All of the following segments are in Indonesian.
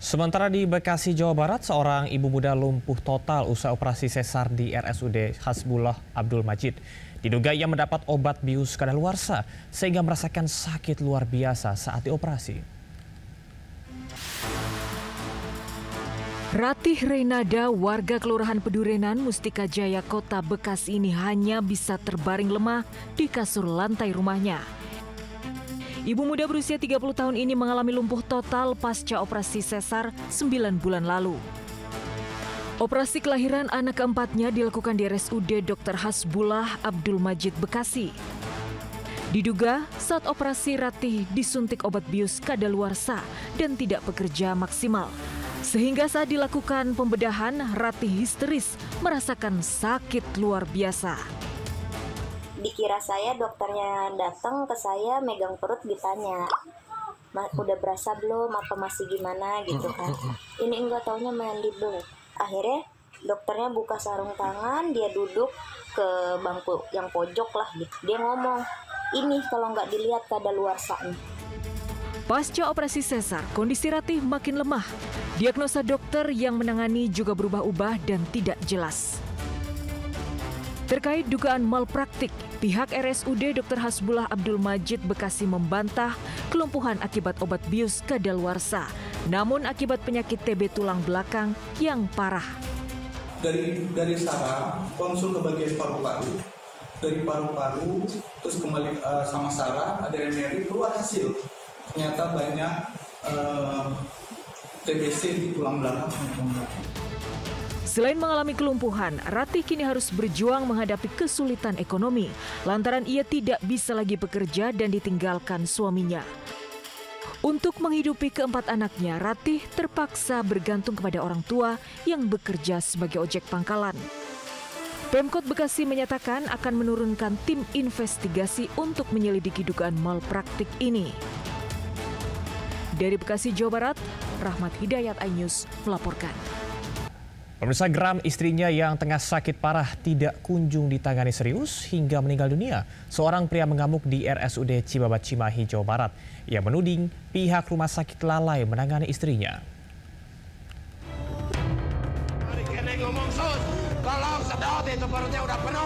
Sementara di Bekasi, Jawa Barat, seorang ibu muda lumpuh total usai operasi sesar di RSUD Hasbullah Abdul Majid. Diduga ia mendapat obat bius kadaluarsa sehingga merasakan sakit luar biasa saat dioperasi. Ratih Renada, warga Kelurahan Pedurenan, Mustika Jaya, Kota Bekasi ini hanya bisa terbaring lemah di kasur lantai rumahnya. Ibu muda berusia 30 tahun ini mengalami lumpuh total pasca operasi sesar 9 bulan lalu. Operasi kelahiran anak keempatnya dilakukan di RSUD Dr. Hasbullah Abdul Majid, Bekasi. Diduga saat operasi Ratih disuntik obat bius kadaluarsa dan tidak bekerja maksimal. Sehingga saat dilakukan pembedahan, Ratih histeris merasakan sakit luar biasa. Dikira saya dokternya datang ke saya megang perut ditanya, udah berasa belum, apa masih gimana gitu kan. Ini enggak taunya mendidung. Akhirnya dokternya buka sarung tangan, dia duduk ke bangku yang pojok lah gitu. Dia ngomong, ini kalau nggak dilihat kadaluarsa nih. Pasca operasi sesar, kondisi Ratih makin lemah. Diagnosa dokter yang menangani juga berubah-ubah dan tidak jelas. Terkait dugaan malpraktik, pihak RSUD Dr. Hasbullah Abdul Majid Bekasi membantah kelumpuhan akibat obat bius kadaluarsa, namun akibat penyakit TB tulang belakang yang parah. Dari saraf konsul ke bagian paru-paru, dari paru-paru terus kembali sama saraf, ada MRI, keluar hasil. Ternyata banyak TBC di tulang belakang. Selain mengalami kelumpuhan, Ratih kini harus berjuang menghadapi kesulitan ekonomi lantaran ia tidak bisa lagi bekerja dan ditinggalkan suaminya. Untuk menghidupi keempat anaknya, Ratih terpaksa bergantung kepada orang tua yang bekerja sebagai ojek pangkalan. Pemkot Bekasi menyatakan akan menurunkan tim investigasi untuk menyelidiki dugaan malpraktik ini. Dari Bekasi, Jawa Barat, Rahmat Hidayat, iNews melaporkan. Pemirsa, geram istrinya yang tengah sakit parah tidak kunjung ditangani serius hingga meninggal dunia. Seorang pria mengamuk di RSUD Cibabat, Cimahi, Jawa Barat. Ia menuding pihak rumah sakit lalai menangani istrinya.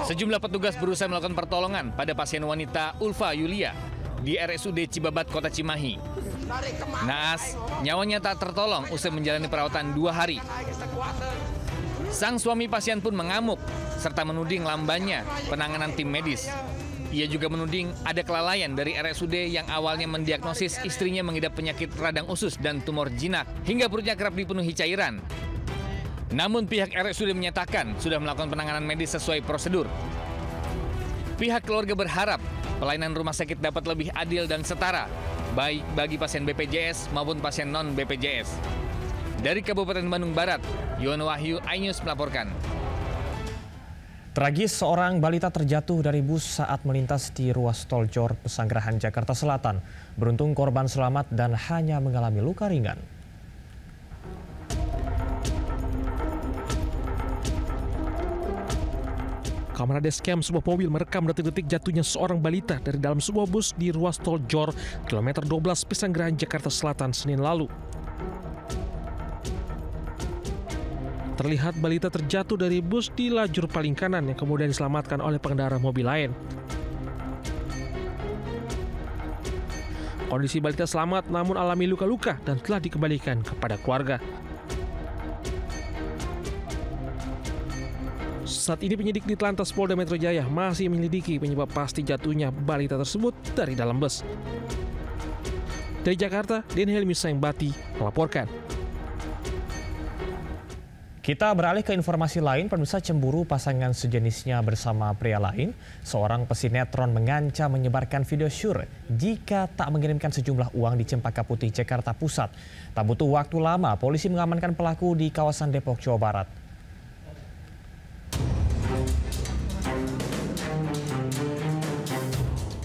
Sejumlah petugas berusaha melakukan pertolongan pada pasien wanita Ulfa Yulia di RSUD Cibabat, Kota Cimahi. Naas, nyawanya tak tertolong usai menjalani perawatan 2 hari. Sang suami pasien pun mengamuk serta menuding lambannya penanganan tim medis. Ia juga menuding ada kelalaian dari RSUD yang awalnya mendiagnosis istrinya mengidap penyakit radang usus dan tumor jinak hingga perutnya kerap dipenuhi cairan. Namun pihak RSUD menyatakan sudah melakukan penanganan medis sesuai prosedur. Pihak keluarga berharap pelayanan rumah sakit dapat lebih adil dan setara, baik bagi pasien BPJS maupun pasien non-BPJS. Dari Kabupaten Bandung Barat, Yohan Wahyu, iNews melaporkan. Tragis, seorang balita terjatuh dari bus saat melintas di ruas tol Jor Pesanggerahan, Jakarta Selatan. Beruntung korban selamat dan hanya mengalami luka ringan. Kamera dashcam sebuah mobil merekam detik-detik jatuhnya seorang balita dari dalam sebuah bus di ruas tol Jor, kilometer 12 Pesanggerahan, Jakarta Selatan, Senin lalu. Terlihat balita terjatuh dari bus di lajur paling kanan yang kemudian diselamatkan oleh pengendara mobil lain. Kondisi balita selamat namun alami luka-luka dan telah dikembalikan kepada keluarga. Saat ini penyidik di Telantas Polda Metro Jaya masih menyelidiki penyebab pasti jatuhnya balita tersebut dari dalam bus. Dari Jakarta, Den Helmi Saingbati melaporkan. Kita beralih ke informasi lain. Pemirsa, cemburu pasangan sejenisnya bersama pria lain. Seorang pesinetron mengancam menyebarkan video syur jika tak mengirimkan sejumlah uang di Cempaka Putih, Jakarta Pusat. Tak butuh waktu lama, polisi mengamankan pelaku di kawasan Depok, Jawa Barat.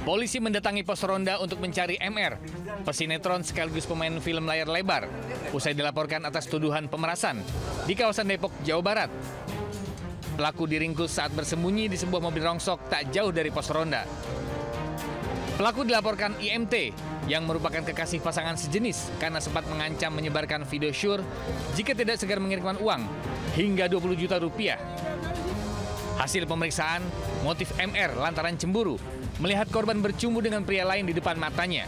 Polisi mendatangi pos ronda untuk mencari MR, pesinetron sekaligus pemain film layar lebar, usai dilaporkan atas tuduhan pemerasan di kawasan Depok, Jawa Barat. Pelaku diringkus saat bersembunyi di sebuah mobil rongsok tak jauh dari pos ronda. Pelaku dilaporkan IMT yang merupakan kekasih pasangan sejenis karena sempat mengancam menyebarkan video syur jika tidak segera mengirimkan uang hingga 20 juta rupiah. Hasil pemeriksaan, motif MR lantaran cemburu melihat korban bercumbu dengan pria lain di depan matanya.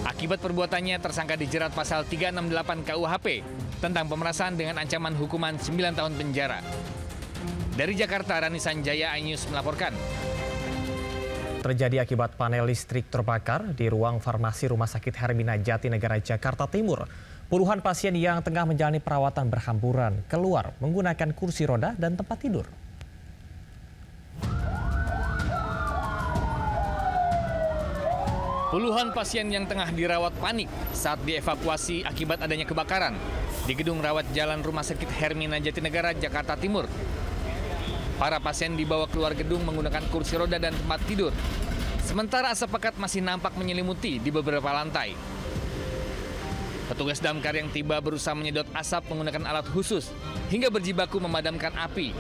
Akibat perbuatannya, tersangka dijerat pasal 368 KUHP tentang pemerasan dengan ancaman hukuman 9 tahun penjara. Dari Jakarta, Rani Sanjaya, iNews melaporkan. Terjadi akibat panel listrik terbakar di ruang farmasi Rumah Sakit Hermina Jatinegara, Jakarta Timur. Puluhan pasien yang tengah menjalani perawatan berhamburan keluar menggunakan kursi roda dan tempat tidur. Puluhan pasien yang tengah dirawat panik saat dievakuasi akibat adanya kebakaran di gedung rawat jalan Rumah Sakit Hermina Jatinegara, Jakarta Timur. Para pasien dibawa keluar gedung menggunakan kursi roda dan tempat tidur. Sementara asap pekat masih nampak menyelimuti di beberapa lantai. Petugas damkar yang tiba berusaha menyedot asap menggunakan alat khusus hingga berjibaku memadamkan api.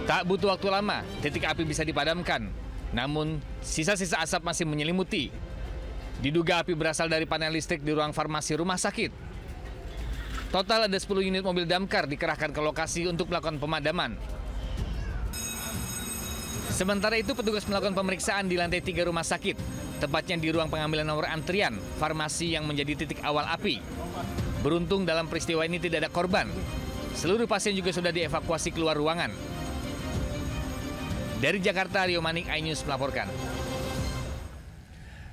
Tak butuh waktu lama, titik api bisa dipadamkan. Namun, sisa-sisa asap masih menyelimuti. Diduga api berasal dari panel listrik di ruang farmasi rumah sakit. Total ada 10 unit mobil damkar dikerahkan ke lokasi untuk melakukan pemadaman. Sementara itu, petugas melakukan pemeriksaan di lantai 3 rumah sakit, tepatnya di ruang pengambilan nomor antrian, farmasi yang menjadi titik awal api. Beruntung dalam peristiwa ini tidak ada korban. Seluruh pasien juga sudah dievakuasi keluar ruangan. Dari Jakarta, Rio Manik, iNews melaporkan.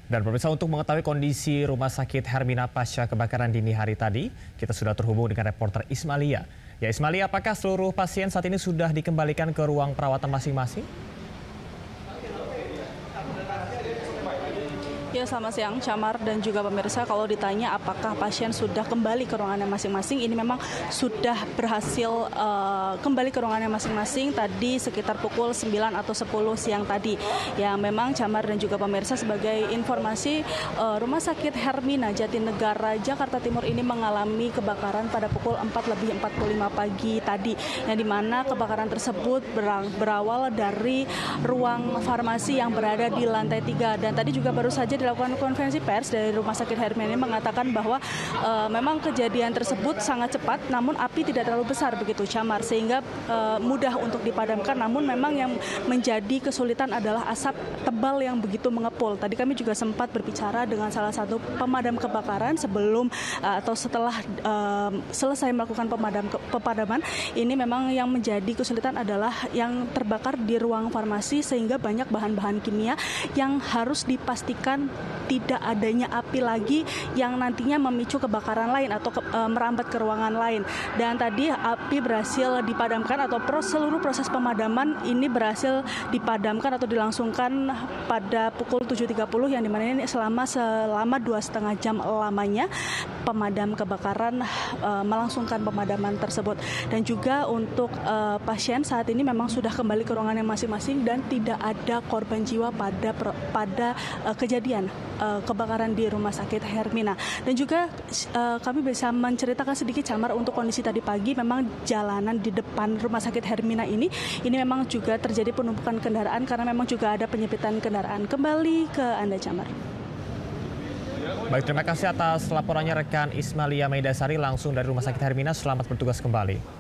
Dan pemirsa, untuk mengetahui kondisi Rumah Sakit Hermina pasca kebakaran dini hari tadi, kita sudah terhubung dengan reporter Ismalia. Ya Ismalia, apakah seluruh pasien saat ini sudah dikembalikan ke ruang perawatan masing-masing? Ya, selamat siang Camar dan juga pemirsa. Kalau ditanya apakah pasien sudah kembali ke ruangannya masing-masing, ini memang sudah berhasil kembali ke ruangannya masing-masing tadi sekitar pukul 9 atau 10 siang tadi. Ya, memang Camar dan juga pemirsa, sebagai informasi, Rumah Sakit Hermina Jatinegara, Jakarta Timur ini mengalami kebakaran pada pukul 4:45 pagi tadi, yang dimana kebakaran tersebut berawal dari ruang farmasi yang berada di lantai 3. Dan tadi juga baru saja dilakukan konferensi pers dari Rumah Sakit Hermina ini mengatakan bahwa memang kejadian tersebut sangat cepat, namun api tidak terlalu besar begitu Camar, sehingga mudah untuk dipadamkan. Namun memang yang menjadi kesulitan adalah asap tebal yang begitu mengepul. Tadi kami juga sempat berbicara dengan salah satu pemadam kebakaran sebelum atau setelah selesai melakukan pemadaman. Ini memang yang menjadi kesulitan adalah yang terbakar di ruang farmasi, sehingga banyak bahan-bahan kimia yang harus dipastikan tidak adanya api lagi yang nantinya memicu kebakaran lain atau merambat ke ruangan lain. Dan tadi api berhasil dipadamkan atau seluruh proses pemadaman ini berhasil dipadamkan atau dilangsungkan pada pukul 7.30, yang dimana ini selama 2,5 jam lamanya pemadam kebakaran melangsungkan pemadaman tersebut. Dan juga untuk pasien saat ini memang sudah kembali ke ruangannya masing-masing dan tidak ada korban jiwa pada kejadian kebakaran di Rumah Sakit Hermina. Dan juga kami bisa menceritakan sedikit Camar untuk kondisi tadi pagi. Memang jalanan di depan Rumah Sakit Hermina ini memang juga terjadi penumpukan kendaraan karena memang juga ada penyempitan kendaraan. Kembali ke Anda Camar. Baik, terima kasih atas laporannya rekan Ismalia Maidasari langsung dari Rumah Sakit Hermina. Selamat bertugas kembali.